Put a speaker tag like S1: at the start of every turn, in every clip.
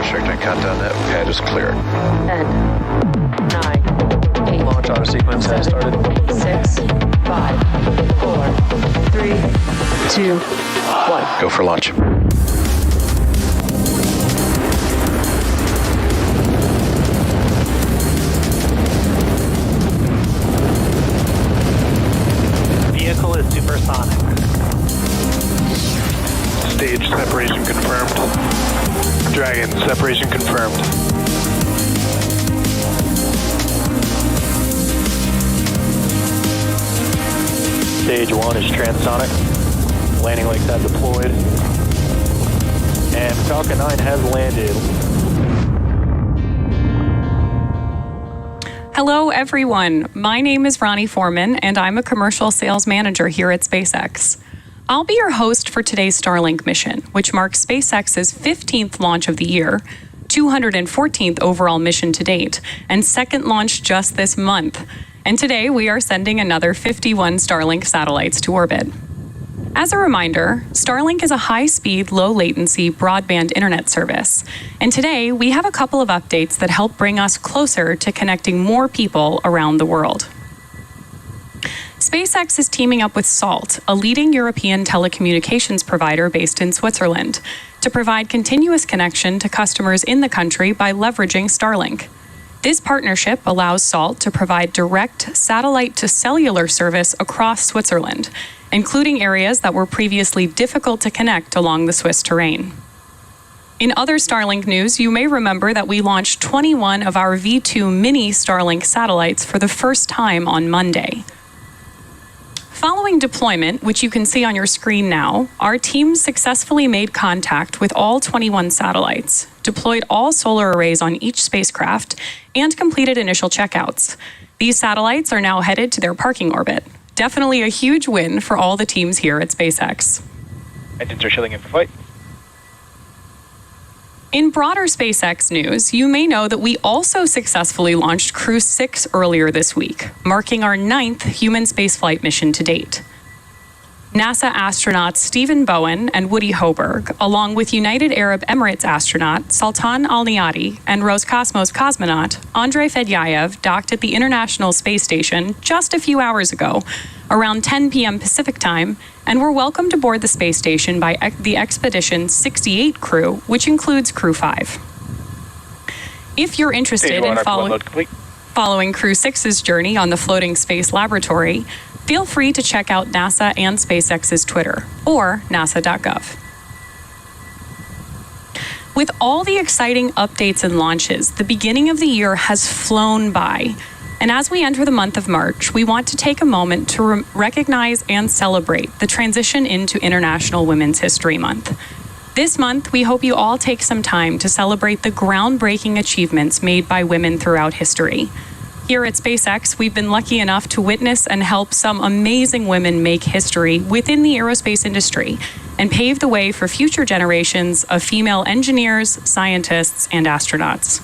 S1: launch trajectory countdown net. Pad is clear.
S2: 10, 9, 8.
S1: Launch auto sequence has started.
S2: 6, 5, 4, 3, 2, 1.
S1: Go for launch.
S3: Vehicle is supersonic.
S4: Stage separation confirmed. Dragon separation confirmed.
S3: Stage 1 is transonic. Landing legs have deployed. And Falcon 9 has landed.
S5: Hello, everyone. My name is Ronnie Foreman, and I'm a commercial sales manager here at SpaceX. I'll be your host for today's Starlink mission, which marks SpaceX's 15th launch of the year, 214th overall mission to date, and second launch just this month. And today we are sending another 51 Starlink satellites to orbit. As a reminder, Starlink is a high-speed, low-latency broadband internet service. And today, we have a couple of updates that help bring us closer to connecting more people around the world. SpaceX is teaming up with Salt, a leading European telecommunications provider based in Switzerland, to provide continuous connection to customers in the country by leveraging Starlink. This partnership allows Salt to provide direct satellite-to-cellular service across Switzerland, including areas that were previously difficult to connect along the Swiss terrain. In other Starlink news, you may remember that we launched 21 of our V2 mini Starlink satellites for the first time on Monday. Following deployment, which you can see on your screen now, our team successfully made contact with all 21 satellites, deployed all solar arrays on each spacecraft, and completed initial checkouts. These satellites are now headed to their parking orbit. Definitely a huge win for all the teams here at SpaceX.
S4: Engines are shilling in for flight.
S5: In broader SpaceX news, you may know that we also successfully launched Crew 6 earlier this week, marking our 9th human spaceflight mission to date. NASA astronauts Stephen Bowen and Woody Hoberg, along with United Arab Emirates astronaut Sultan Al-Niyati and Roscosmos cosmonaut Andrei Fedyayev docked at the International Space Station just a few hours ago, around 10 p.m. Pacific time, and were welcomed aboard the space station by the Expedition 68 crew, which includes Crew 5. If you're interested in following Crew 6's journey on the floating space laboratory, feel free to check out NASA and SpaceX's Twitter, or nasa.gov. With all the exciting updates and launches, the beginning of the year has flown by. And as we enter the month of March, we want to take a moment to recognize and celebrate the transition into International Women's History Month. This month, we hope you all take some time to celebrate the groundbreaking achievements made by women throughout history. Here at SpaceX, we've been lucky enough to witness and help some amazing women make history within the aerospace industry and pave the way for future generations of female engineers, scientists, and astronauts.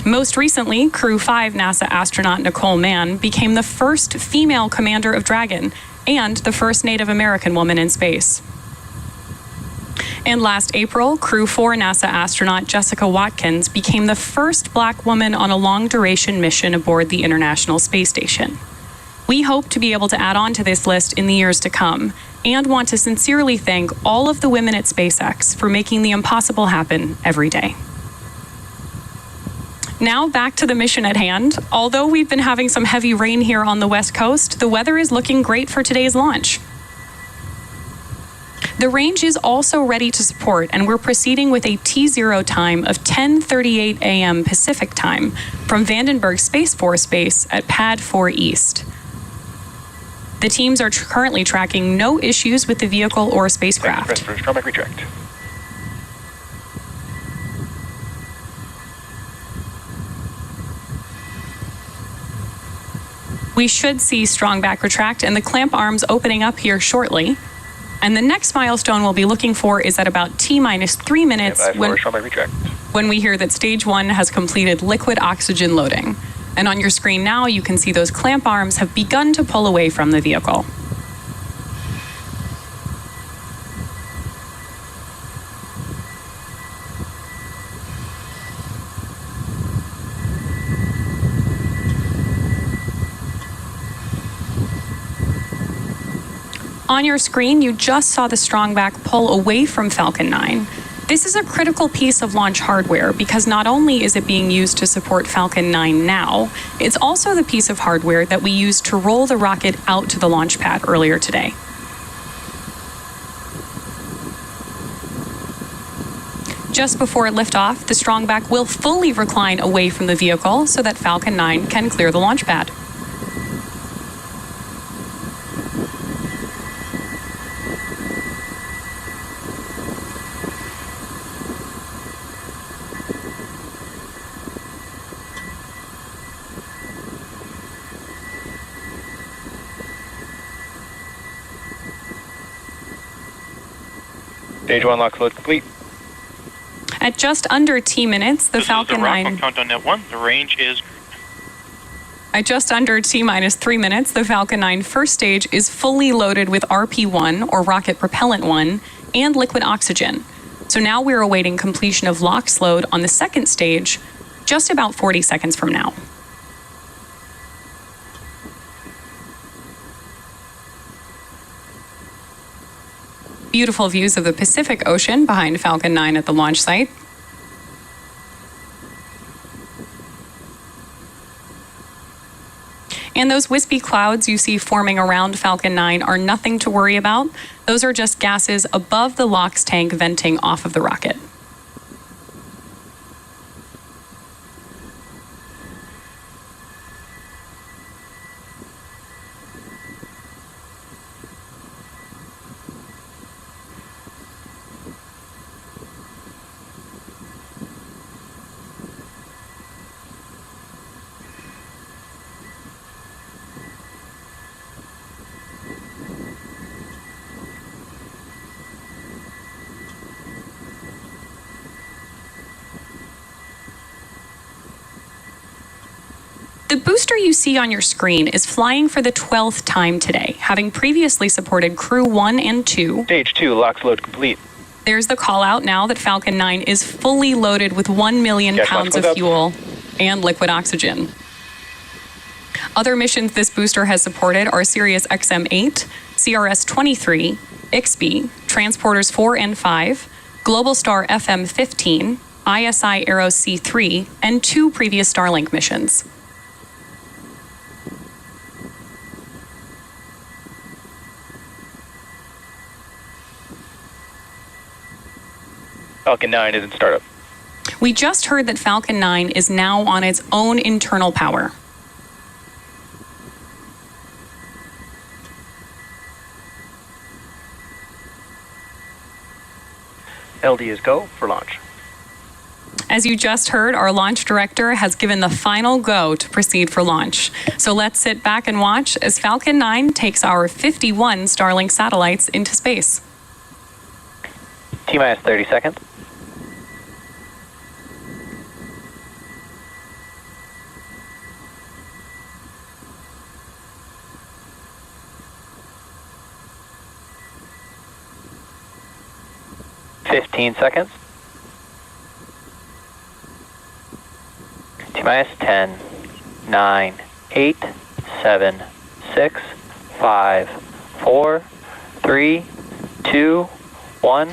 S5: Most recently, Crew 5 NASA astronaut Nicole Mann became the first female commander of Dragon and the first Native American woman in space. And last April, Crew 4 NASA astronaut Jessica Watkins became the first Black woman on a long-duration mission aboard the International Space Station. We hope to be able to add on to this list in the years to come, and want to sincerely thank all of the women at SpaceX for making the impossible happen every day. Now back to the mission at hand. Although we've been having some heavy rain here on the West Coast, the weather is looking great for today's launch. The range is also ready to support, and we're proceeding with a T0 time of 10:38 a.m. Pacific time from Vandenberg Space Force Base at Pad 4 East. The teams are currently tracking no issues with the vehicle or spacecraft.
S4: Retract.
S5: We should see strong back retract and the clamp arms opening up here shortly. And the next milestone we'll be looking for is at about T-minus 3 minutes when we hear that stage 1 has completed liquid oxygen loading. And on your screen now, you can see those clamp arms have begun to pull away from the vehicle. On your screen, you just saw the strongback pull away from Falcon 9. This is a critical piece of launch hardware because not only is it being used to support Falcon 9 now, it's also the piece of hardware that we used to roll the rocket out to the launch pad earlier today. Just before liftoff, the strongback will fully recline away from the vehicle so that Falcon 9 can clear the launch pad.
S4: Stage 1 LOX load complete.
S5: At just under T minutes, the Falcon 9...
S6: Countdown net 1, the range is...
S5: At just under T-minus 3 minutes, the Falcon 9 first stage is fully loaded with RP-1, or Rocket Propellant 1, and liquid oxygen. So now we're awaiting completion of LOX load on the second stage, just about 40 seconds from now. Beautiful views of the Pacific Ocean behind Falcon 9 at the launch site. And those wispy clouds you see forming around Falcon 9 are nothing to worry about. Those are just gases above the LOX tank venting off of the rocket. The booster you see on your screen is flying for the 12th time today, having previously supported Crew 1 and 2.
S4: Stage 2 LOX load complete.
S5: There's the call out now that Falcon 9 is fully loaded with 1 million
S4: Gas
S5: pounds
S4: mask
S5: of
S4: up.
S5: fuel and liquid oxygen. Other missions this booster has supported are Sirius XM-8, CRS-23, IXPE, Transporters 4 and 5, Globalstar FM15, ISI EROS C-3, and 2 previous Starlink missions.
S4: Falcon 9 is in startup.
S5: We just heard that Falcon 9 is now on its own internal power.
S4: LD is go for launch.
S5: As you just heard, our launch director has given the final go to proceed for launch. So let's sit back and watch as Falcon 9 takes our 51 Starlink satellites into space.
S3: T-minus 30 seconds. Seconds. T-minus 10, 9, 8, 7, 6, 5, 4, 3, 2, 1.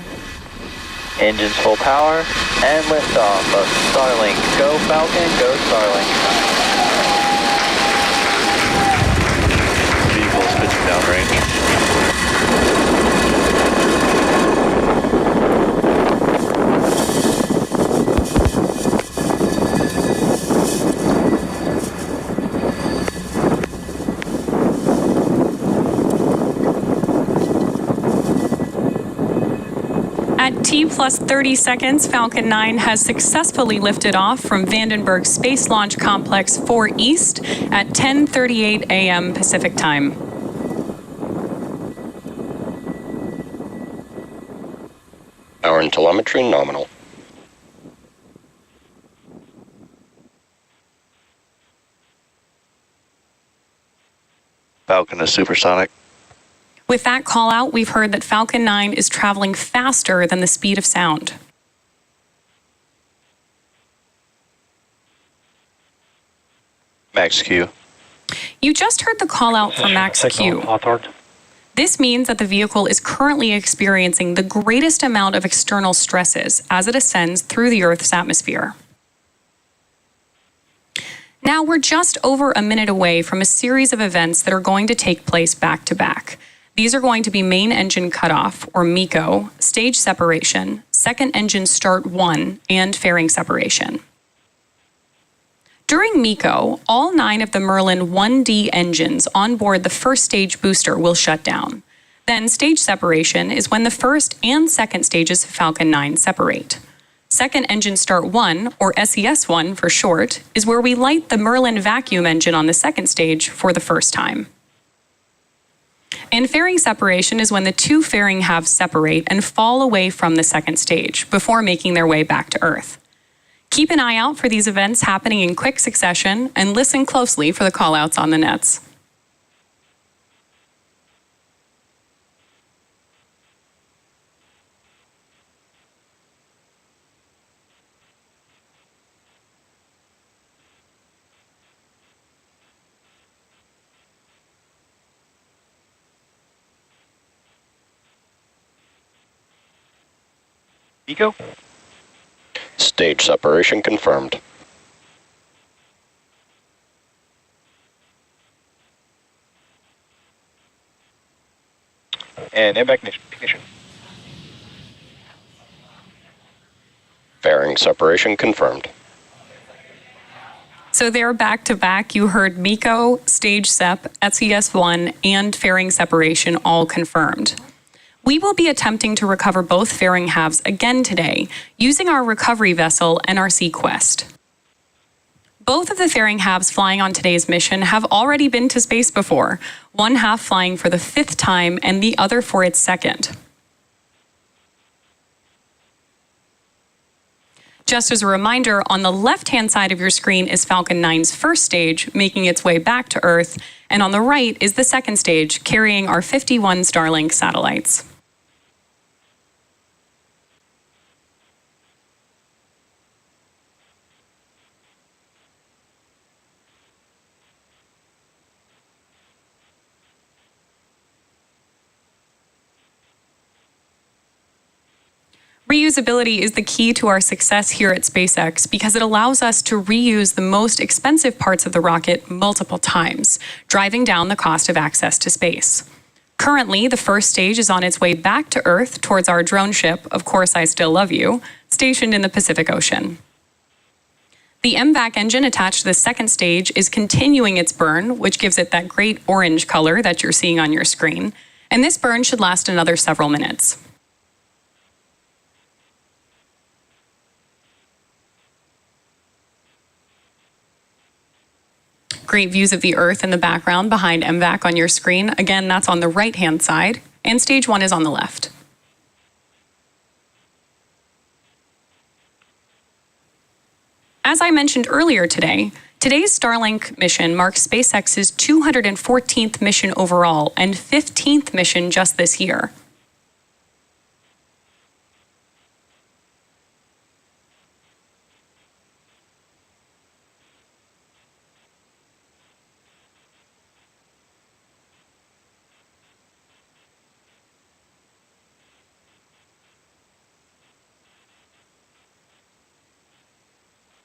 S3: Engines full power and liftoff of Starlink. Go Falcon, go Starlink.
S1: Vehicle is pitching downrange.
S5: At T plus 30 seconds, Falcon 9 has successfully lifted off from Vandenberg Space Launch Complex 4 East at 10:38 a.m. Pacific Time.
S7: Power and telemetry nominal.
S1: Falcon is supersonic.
S5: With that call out, we've heard that Falcon 9 is traveling faster than the speed of sound.
S1: Max Q.
S5: You just heard the call out for Max Q. This means that the vehicle is currently experiencing the greatest amount of external stresses as it ascends through the Earth's atmosphere. Now we're just over a minute away from a series of events that are going to take place back to back. These are going to be main engine cutoff, or MECO, stage separation, second engine start 1, and fairing separation. During MECO, all 9 of the Merlin 1D engines on board the first stage booster will shut down. Then stage separation is when the first and second stages of Falcon 9 separate. Second engine start 1, or SES1 for short, is where we light the Merlin vacuum engine on the second stage for the first time. And fairing separation is when the 2 fairing halves separate and fall away from the second stage before making their way back to Earth. Keep an eye out for these events happening in quick succession and listen closely for the callouts on the nets.
S4: MECO?
S7: Stage separation confirmed.
S4: And MVAC ignition.
S7: Fairing separation confirmed.
S5: So they're back to back. You heard MECO, stage sep, SES1, and fairing separation all confirmed. We will be attempting to recover both fairing halves again today using our recovery vessel NRC Quest. Both of the fairing halves flying on today's mission have already been to space before, one half flying for the 5th time and the other for its 2nd. Just as a reminder, on the left-hand side of your screen is Falcon 9's first stage, making its way back to Earth, and on the right is the second stage, carrying our 51 Starlink satellites. Reusability is the key to our success here at SpaceX because it allows us to reuse the most expensive parts of the rocket multiple times, driving down the cost of access to space. Currently, the first stage is on its way back to Earth towards our drone ship, Of Course I Still Love You, stationed in the Pacific Ocean. The MVAC engine attached to the second stage is continuing its burn, which gives it that great orange color that you're seeing on your screen, and this burn should last another several minutes. Great views of the Earth in the background behind MVAC on your screen. Again, that's on the right-hand side, and stage 1 is on the left. As I mentioned earlier today, today's Starlink mission marks SpaceX's 214th mission overall and 15th mission just this year.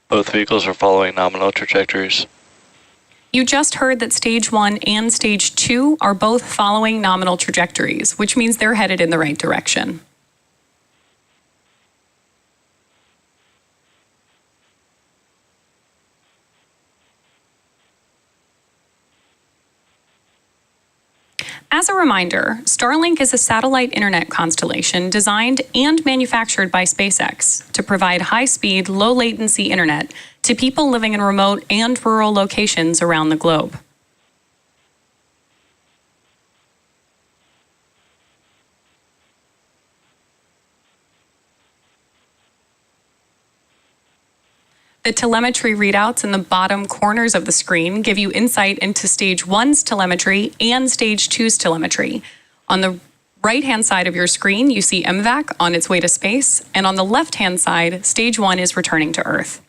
S1: Both vehicles are following nominal trajectories.
S5: You just heard that stage 1 and stage 2 are both following nominal trajectories, which means they're headed in the right direction. As a reminder, Starlink is a satellite internet constellation designed and manufactured by SpaceX to provide high-speed, low-latency internet to people living in remote and rural locations around the globe. The telemetry readouts in the bottom corners of the screen give you insight into Stage 1's telemetry and Stage 2's telemetry. On the right-hand side of your screen, you see MVAC on its way to space, and on the left-hand side, Stage 1 is returning to Earth.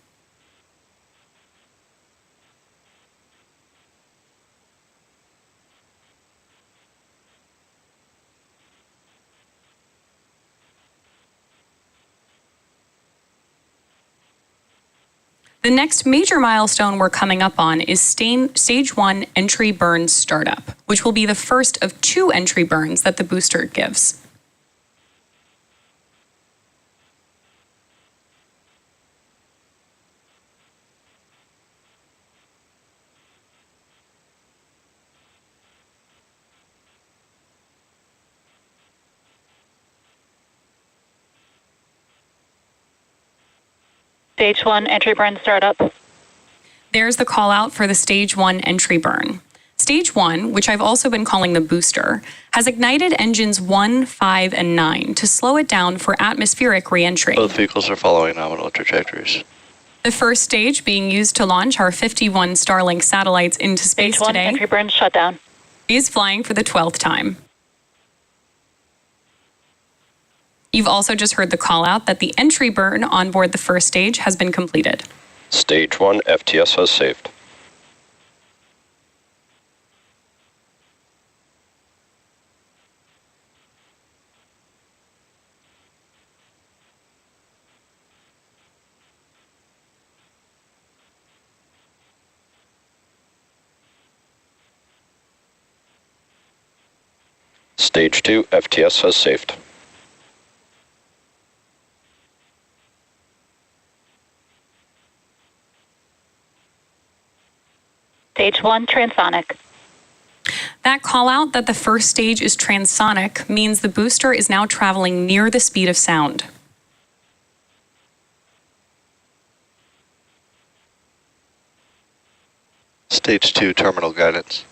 S5: The next major milestone we're coming up on is Stage 1 entry burn startup, which will be the first of 2 entry burns that the booster gives.
S8: Stage 1 entry burn startup.
S5: There's the call out for the Stage 1 entry burn. Stage 1, which I've also been calling the booster, has ignited engines 1, 5, and 9 to slow it down for atmospheric reentry.
S1: Both vehicles are following nominal trajectories.
S5: The first stage being used to launch our 51 Starlink satellites into space
S8: Stage 1
S5: today
S8: entry burn shutdown.
S5: is flying for the 12th time. You've also just heard the call out that the entry burn on board the first stage has been completed.
S7: Stage 1 FTS has saved. Stage 2 FTS has saved.
S8: Stage 1 transonic.
S5: That call out that the first stage is transonic means the booster is now traveling near the speed of sound.
S1: Stage 2 terminal guidance.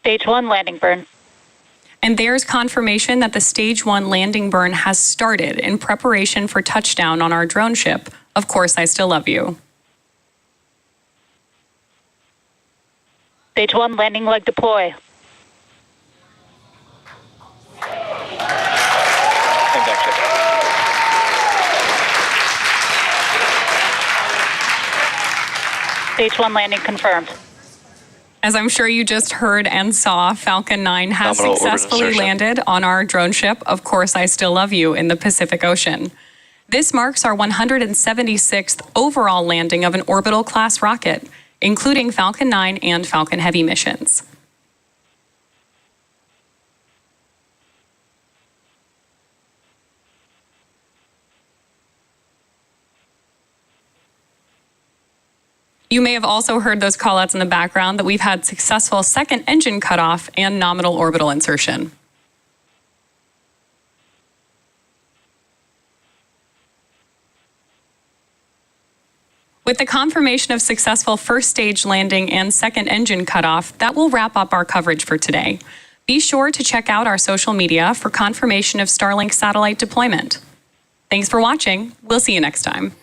S8: Stage 1 landing burn.
S5: And there's confirmation that the Stage 1 landing burn has started in preparation for touchdown on our drone ship. Of course, I still love you.
S8: Stage 1 landing leg deploy.
S4: Impact check.
S8: Stage 1 landing confirmed.
S5: As I'm sure you just heard and saw, Falcon 9 has
S1: Nominal orbit
S5: successfully
S1: insertion.
S5: landed on our drone ship, Of Course I Still Love You, in the Pacific Ocean. This marks our 176th overall landing of an orbital class rocket, including Falcon 9 and Falcon Heavy missions. You may have also heard those callouts in the background that we've had successful second engine cutoff and nominal orbital insertion. With the confirmation of successful first stage landing and second engine cutoff, that will wrap up our coverage for today. Be sure to check out our social media for confirmation of Starlink satellite deployment. Thanks for watching. We'll see you next time.